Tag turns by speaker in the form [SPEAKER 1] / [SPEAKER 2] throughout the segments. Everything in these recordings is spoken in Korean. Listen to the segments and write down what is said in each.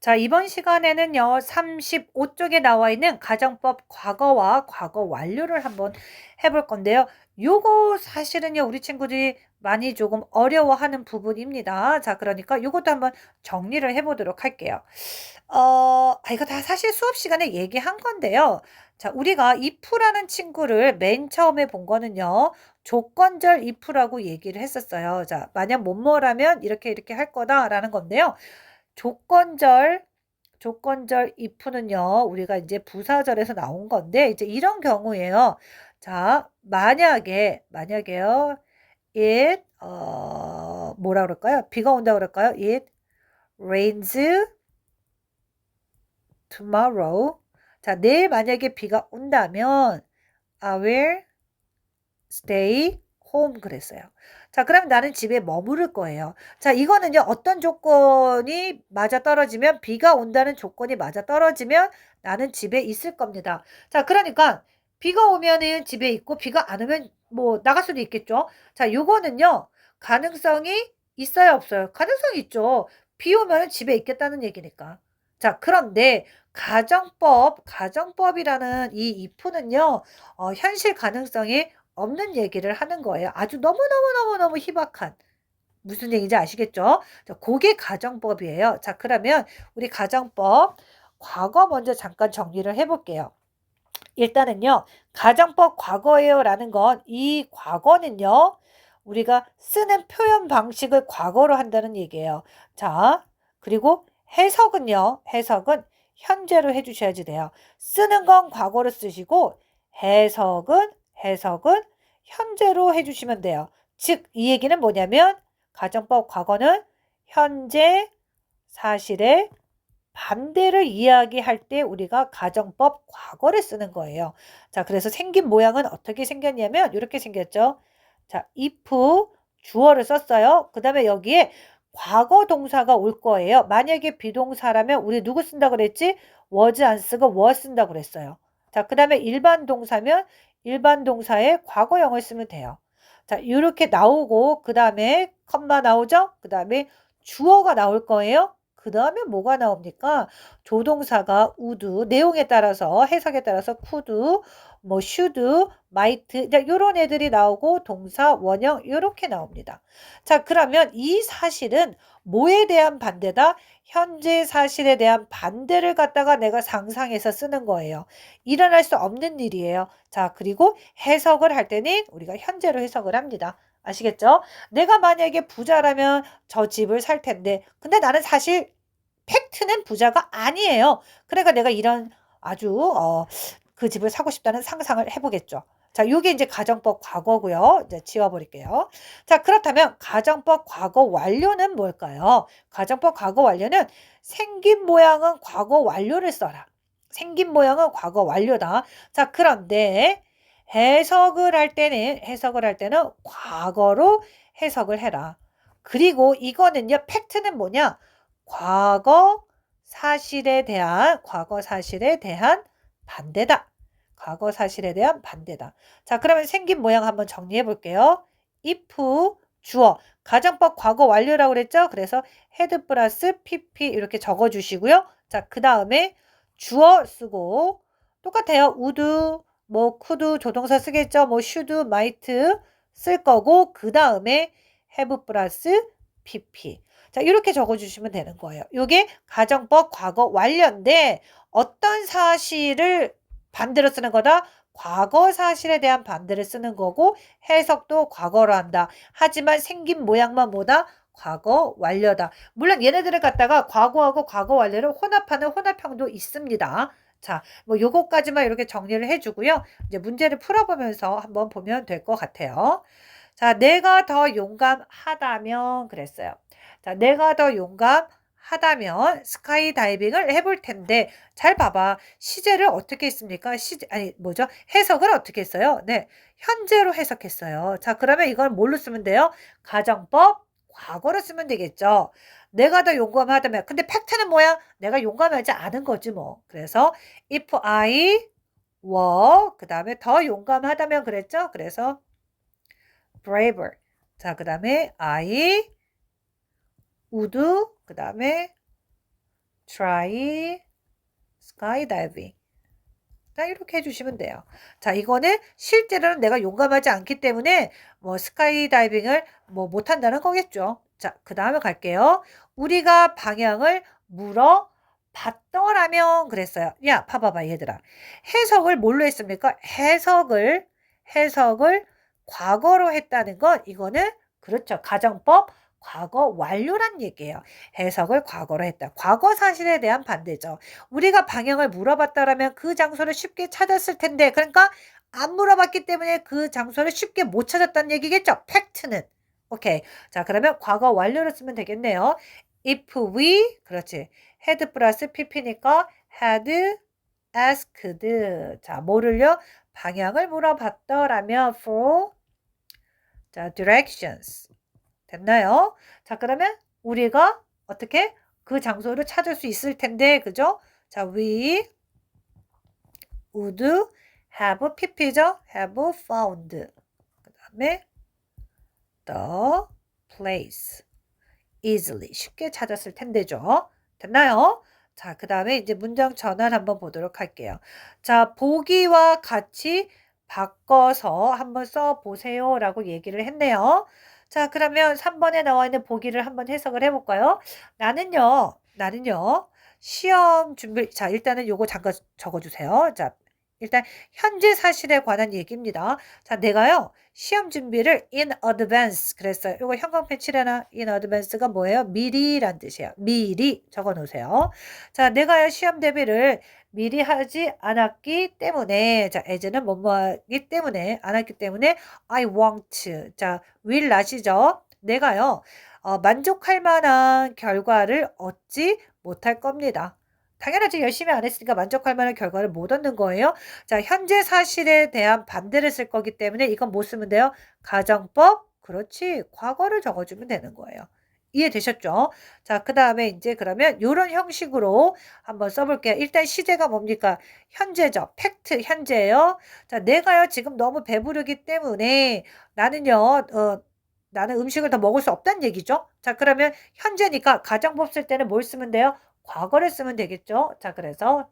[SPEAKER 1] 자, 이번 시간에는요, 35쪽에 나와 있는 가정법 과거와 과거 완료를 한번 해볼 건데요. 요거 사실은요, 우리 친구들이 많이 조금 어려워하는 부분입니다. 자, 그러니까 요것도 한번 정리를 해보도록 할게요. 이거 다 사실 수업 시간에 얘기한 건데요. 자, 우리가 if라는 친구를 맨 처음에 본 거는요, 조건절 if라고 얘기를 했었어요. 자, 만약 뭐뭐라면 이렇게 할 거다라는 건데요. 조건절 if는요. 우리가 이제 부사절에서 나온 건데 이제 이런 경우에요. 자, 만약에요. it 뭐라 그럴까요? 비가 온다 그럴까요? It rains tomorrow. 자, 내일 만약에 비가 온다면 I will stay home 그랬어요. 자, 그럼 나는 집에 머무를 거예요. 자, 이거는요. 어떤 조건이 맞아떨어지면 비가 온다는 조건이 맞아떨어지면 나는 집에 있을 겁니다. 자, 그러니까 비가 오면은 집에 있고 비가 안 오면 뭐 나갈 수도 있겠죠. 자, 요거는요. 가능성이 있어요, 없어요? 가능성이 있죠. 비 오면은 집에 있겠다는 얘기니까. 자, 그런데 가정법이라는 이 if는요. 현실 가능성이 없는 얘기를 하는 거예요. 아주 너무너무너무너무 희박한. 무슨 얘기인지 아시겠죠? 자, 그게 가정법이에요. 자, 그러면 우리 가정법 과거 먼저 잠깐 정리를 해 볼게요. 일단은요. 가정법 과거예요라는 건 이 과거는요. 우리가 쓰는 표현 방식을 과거로 한다는 얘기예요. 자, 그리고 해석은 현재로 해 주셔야지 돼요. 쓰는 건 과거로 쓰시고 해석은 현재로 해 주시면 돼요. 즉, 이 얘기는 뭐냐면 가정법 과거는 현재 사실의 반대를 이야기할 때 우리가 가정법 과거를 쓰는 거예요. 자, 그래서 생긴 모양은 어떻게 생겼냐면 이렇게 생겼죠. 자, if 주어를 썼어요. 그 다음에 여기에 과거 동사가 올 거예요. 만약에 비동사라면 우리 누구 쓴다 그랬지? was 안 쓰고 was 쓴다 그랬어요. 자, 그 다음에 일반 동사면 일반 동사에 과거형을 쓰면 돼요. 자, 이렇게 나오고 그 다음에 컴마 나오죠? 그 다음에 주어가 나올 거예요. 그 다음에 뭐가 나옵니까? 조동사가 would, 내용에 따라서 해석에 따라서 could, 뭐 should, might 요런 애들이 나오고 동사, 원형 요렇게 나옵니다. 자, 그러면 이 사실은 뭐에 대한 반대다? 현재 사실에 대한 반대를 갖다가 내가 상상해서 쓰는 거예요. 일어날 수 없는 일이에요. 자, 그리고 해석을 할 때는 우리가 현재로 해석을 합니다. 아시겠죠? 내가 만약에 부자라면 저 집을 살 텐데 근데 나는 사실 팩트는 부자가 아니에요. 그러니까 내가 이런 아주 그 집을 사고 싶다는 상상을 해 보겠죠. 자, 요게 이제 가정법 과거고요. 이제 지워 버릴게요. 자, 그렇다면 가정법 과거 완료는 뭘까요? 가정법 과거 완료는 생긴 모양은 과거 완료를 써라. 생긴 모양은 과거 완료다. 자, 그런데 해석을 할 때는 과거로 해석을 해라. 그리고 이거는요. 팩트는 뭐냐? 과거 사실에 대한 반대다. 과거 사실에 대한 반대다. 자, 그러면 생긴 모양 한번 정리해 볼게요. if 주어 가정법 과거 완료라고 그랬죠? 그래서 had 플러스 pp 이렇게 적어 주시고요. 자, 그다음에 주어 쓰고 똑같아요. would 뭐 could 조동사 쓰겠죠? 뭐 should, might 쓸 거고 그다음에 have 플러스 pp. 자, 이렇게 적어 주시면 되는 거예요. 요게 가정법 과거 완료인데 어떤 사실을 반대로 쓰는 거다? 과거 사실에 대한 반대를 쓰는 거고 해석도 과거로 한다. 하지만 생긴 모양만 뭐다? 과거 완료다. 물론 얘네들을 갖다가 과거하고 과거 완료를 혼합하는 혼합형도 있습니다. 자, 뭐 요거까지만 이렇게 정리를 해 주고요. 이제 문제를 풀어 보면서 한번 보면 될 것 같아요. 자, 내가 더 용감하다면 그랬어요. 자, 내가 더 용감하다면 스카이 다이빙을 해볼 텐데 잘 봐봐. 시제를 어떻게 했습니까? 해석을 어떻게 했어요? 네, 현재로 해석했어요. 자, 그러면 이걸 뭘로 쓰면 돼요? 가정법 과거로 쓰면 되겠죠. 내가 더 용감하다면 근데 팩트는 뭐야? 내가 용감하지 않은 거지 뭐. 그래서 if I were 그 다음에 더 용감하다면 그랬죠. 그래서 braver. 자, 그다음에 I would 그다음에 try skydiving. 자, 이렇게 해주시면 돼요. 자, 이거는 실제로는 내가 용감하지 않기 때문에 뭐 스카이다이빙을 뭐 못한다는 거겠죠. 자, 그 다음에 갈게요. 우리가 방향을 물어봤더라면 그랬어요. 야, 봐봐봐, 얘들아. 해석을 뭘로 했습니까? 해석을 과거로 했다는 건 이거는 그렇죠. 가정법 과거 완료란 얘기예요. 해석을 과거로 했다. 과거 사실에 대한 반대죠. 우리가 방향을 물어봤다라면 그 장소를 쉽게 찾았을 텐데, 그러니까 안 물어봤기 때문에 그 장소를 쉽게 못 찾았다는 얘기겠죠. 팩트는. 오케이. 자, 그러면 과거 완료를 쓰면 되겠네요. if we, 그렇지. had 플러스 pp니까 had asked. 자, 뭐를요? 방향을 물어봤더라면 for, 자, directions. 됐나요? 자, 그러면 우리가 어떻게 그 장소를 찾을 수 있을 텐데, 그죠? 자, we would have pp죠? have found. 그 다음에 the place easily. 쉽게 찾았을 텐데죠. 됐나요? 자, 그 다음에 이제 문장 전환 한번 보도록 할게요. 자, 보기와 같이 바꿔서 한번 써보세요 라고 얘기를 했네요. 자, 그러면 3번에 나와 있는 보기를 한번 해석을 해볼까요? 나는요, 시험 준비, 자, 일단은 요거 잠깐 적어주세요. 자, 일단 현재 사실에 관한 얘기입니다. 자, 내가요, 시험 준비를 in advance 그랬어요. 요거 형광펜 칠해놔. in advance가 뭐예요? 미리란 뜻이에요. 미리 적어 놓으세요. 자, 내가요, 시험 대비를 미리 하지 않았기 때문에, 자, as는 뭐뭐하기 때문에, 안 했기 때문에, I want. 자, will not이죠. 내가요, 만족할 만한 결과를 얻지 못할 겁니다. 당연하지. 열심히 안 했으니까 만족할 만한 결과를 못 얻는 거예요. 자, 현재 사실에 대한 반대를 쓸 거기 때문에 이건 뭐 쓰면 돼요? 가정법. 그렇지. 과거를 적어주면 되는 거예요. 이해되셨죠? 자, 그 다음에 이제 그러면 이런 형식으로 한번 써볼게요. 일단 시제가 뭡니까? 현재죠. 팩트, 현재예요. 자, 내가요, 지금 너무 배부르기 때문에 나는요, 나는 음식을 더 먹을 수 없다는 얘기죠. 자, 그러면 현재니까 가정법 쓸 때는 뭘 쓰면 돼요? 과거를 쓰면 되겠죠. 자, 그래서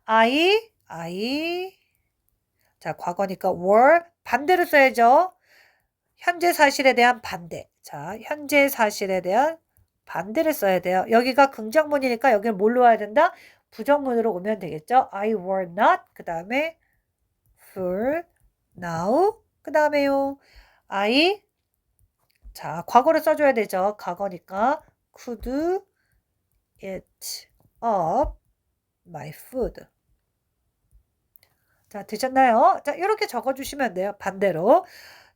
[SPEAKER 1] I 자, 과거니까 were 반대로 써야죠. 현재 사실에 대한 반대. 자, 현재 사실에 대한 반대를 써야 돼요. 여기가 긍정문이니까 여기를 뭘로 와야 된다? 부정문으로 오면 되겠죠. I were not. 그 다음에 full now. 그 다음에요. I 자, 과거를 써줘야 되죠. 과거니까 could eat up my food. 자, 되셨나요? 자, 이렇게 적어주시면 돼요. 반대로.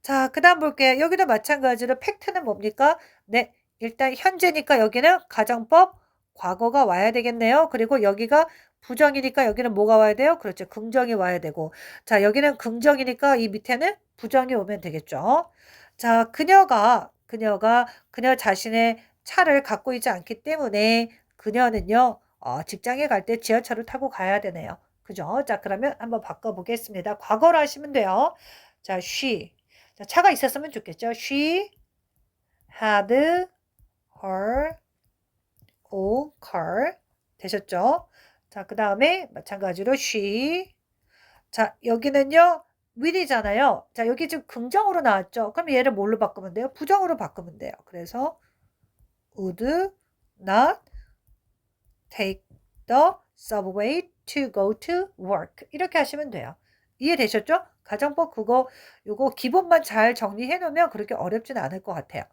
[SPEAKER 1] 자, 그 다음 볼게요. 여기도 마찬가지로 팩트는 뭡니까? 네, 일단 현재니까 여기는 가정법 과거가 와야 되겠네요. 그리고 여기가 부정이니까 여기는 뭐가 와야 돼요? 그렇죠. 긍정이 와야 되고. 자, 여기는 긍정이니까 이 밑에는 부정이 오면 되겠죠. 자, 그녀 자신의 차를 갖고 있지 않기 때문에 그녀는요, 직장에 갈 때 지하철을 타고 가야 되네요. 그죠? 자, 그러면 한번 바꿔보겠습니다. 과거로 하시면 돼요. 자, she. 자, 차가 있었으면 좋겠죠. She had her own car. 되셨죠? 자, 그 다음에 마찬가지로 she. 자, 여기는요. will이잖아요. 자, 여기 지금 긍정으로 나왔죠. 그럼 얘를 뭘로 바꾸면 돼요? 부정으로 바꾸면 돼요. 그래서 would not take the subway to go to work. 이렇게 하시면 돼요. 이해되셨죠? 가정법 요거 기본만 잘 정리해 놓으면 그렇게 어렵진 않을 것 같아요.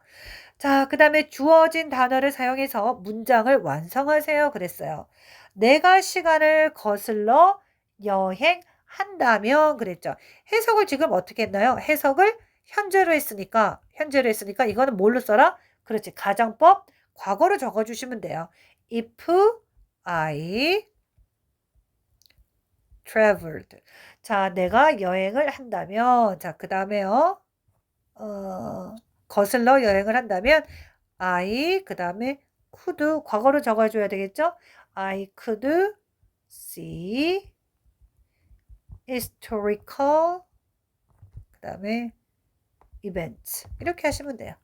[SPEAKER 1] 자, 그 다음에 주어진 단어를 사용해서 문장을 완성하세요. 그랬어요. 내가 시간을 거슬러 여행한다면 그랬죠. 해석을 지금 어떻게 했나요? 해석을 현재로 했으니까 이거는 뭘로 써라? 그렇지. 가정법 과거로 적어주시면 돼요. If I traveled. 자, 내가 여행을 한다면, 자, 그 다음에요. 거슬러 여행을 한다면, I, 그 다음에 could, 과거로 적어줘야 되겠죠? I could see historical, 그 다음에 events. 이렇게 하시면 돼요.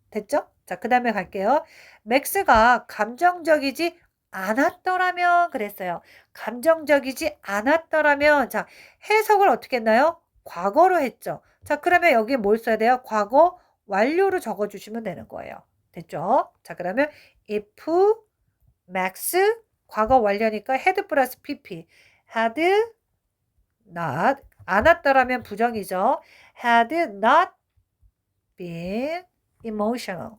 [SPEAKER 1] 됐죠? 자, 그 다음에 갈게요. 맥스가 감정적이지 않았더라면 그랬어요. 감정적이지 않았더라면 자, 해석을 어떻게 했나요? 과거로 했죠. 자, 그러면 여기 뭘 써야 돼요? 과거 완료로 적어 주시면 되는 거예요. 됐죠? 자, 그러면 if Max 과거 완료니까 had 플러스 pp had not 않았더라면 부정이죠. had not been emotional.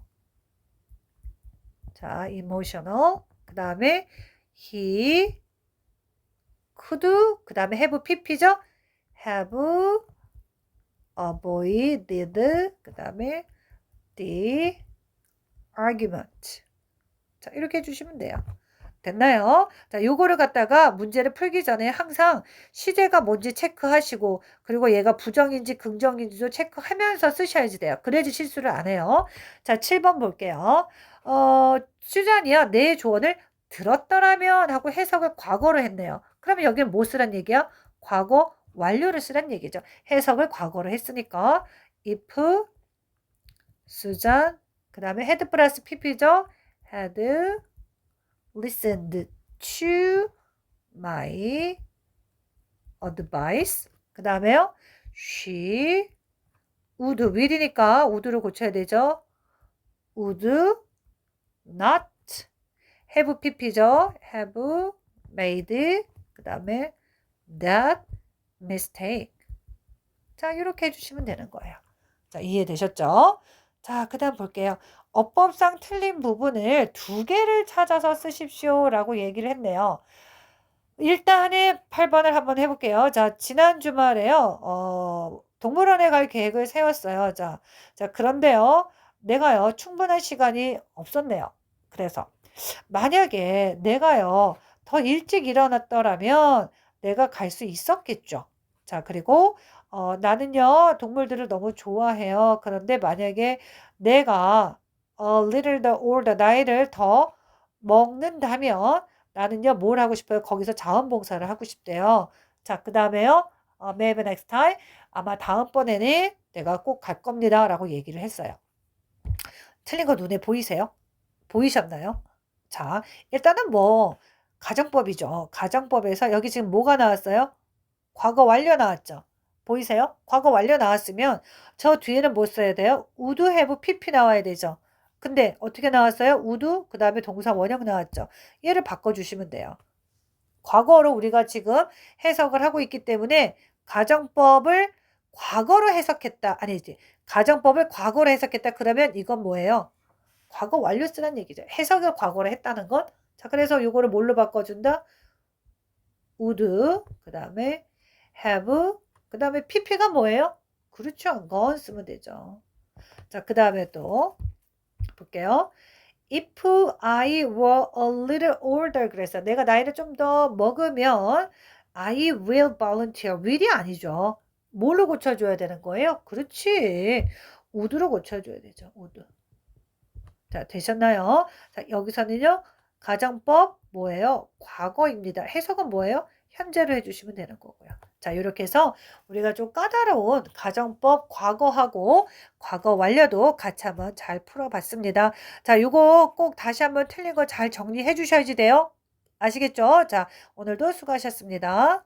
[SPEAKER 1] 자, emotional. 그 다음에 he could 그 다음에 have pp죠. have avoided 그 다음에 the argument. 자, 이렇게 해주시면 돼요. 됐나요? 자, 요거를 갖다가 문제를 풀기 전에 항상 시제가 뭔지 체크하시고 그리고 얘가 부정인지 긍정인지도 체크하면서 쓰셔야지 돼요. 그래야지 실수를 안 해요. 자, 7번 볼게요. 수잔이야, 내 조언을 들었더라면 하고 해석을 과거로 했네요. 그러면 여기는 뭐 쓰란 얘기야? 과거 완료를 쓰란 얘기죠. 해석을 과거로 했으니까 if 수잔 그 다음에 had 플러스 pp죠. had listened to my advice. 그 다음에요. she would will이니까 would를 고쳐야 되죠. would not have pp죠. have made 그 다음에 that mistake. 자, 이렇게 해주시면 되는 거예요. 자, 이해되셨죠? 자, 그 다음 볼게요. 어법상 틀린 부분을 2개를 찾아서 쓰십시오 라고 얘기를 했네요. 일단은 8번을 한번 해볼게요. 자, 지난 주말에요. 동물원에 갈 계획을 세웠어요. 자, 그런데요. 내가요. 충분한 시간이 없었네요. 그래서 만약에 내가요. 더 일찍 일어났더라면 내가 갈 수 있었겠죠. 자, 그리고 나는요. 동물들을 너무 좋아해요. 그런데 만약에 내가 a little the older 나이를 더 먹는다면 나는요. 뭘 하고 싶어요? 거기서 자원봉사를 하고 싶대요. 자, 그 다음에요. maybe next time 아마 다음번에는 내가 꼭 갈 겁니다. 라고 얘기를 했어요. 틀린 거 눈에 보이세요? 보이셨나요? 자, 일단은 뭐 가정법이죠. 가정법에서 여기 지금 뭐가 나왔어요? 과거 완료 나왔죠. 보이세요? 과거 완료 나왔으면 저 뒤에는 뭐 써야 돼요? would have pp 나와야 되죠. 근데 어떻게 나왔어요? would 그 다음에 동사 원형 나왔죠. 얘를 바꿔주시면 돼요. 과거로 우리가 지금 해석을 하고 있기 때문에 가정법을 과거로 해석했다. 아니지. 가정법을 과거로 해석했다. 그러면 이건 뭐예요? 과거 완료 쓰란 얘기죠. 해석을 과거로 했다는 것. 자, 그래서 이거를 뭘로 바꿔준다? would, 그 다음에 have, 그 다음에 pp가 뭐예요? 그렇죠. gone 쓰면 되죠. 자, 그 다음에 또 볼게요. If I were a little older 그래서 내가 나이를 좀 더 먹으면 I will volunteer. will이 아니죠. 뭘로 고쳐줘야 되는 거예요? 그렇지. would로 고쳐줘야 되죠. would. 자, 되셨나요? 자, 여기서는요. 가정법 뭐예요? 과거입니다. 해석은 뭐예요? 현재로 해주시면 되는 거고요. 자, 이렇게 해서 우리가 좀 까다로운 가정법 과거하고 과거 완료도 같이 한번 잘 풀어봤습니다. 자, 이거 꼭 다시 한번 틀린 거 잘 정리해 주셔야지 돼요. 아시겠죠? 자, 오늘도 수고하셨습니다.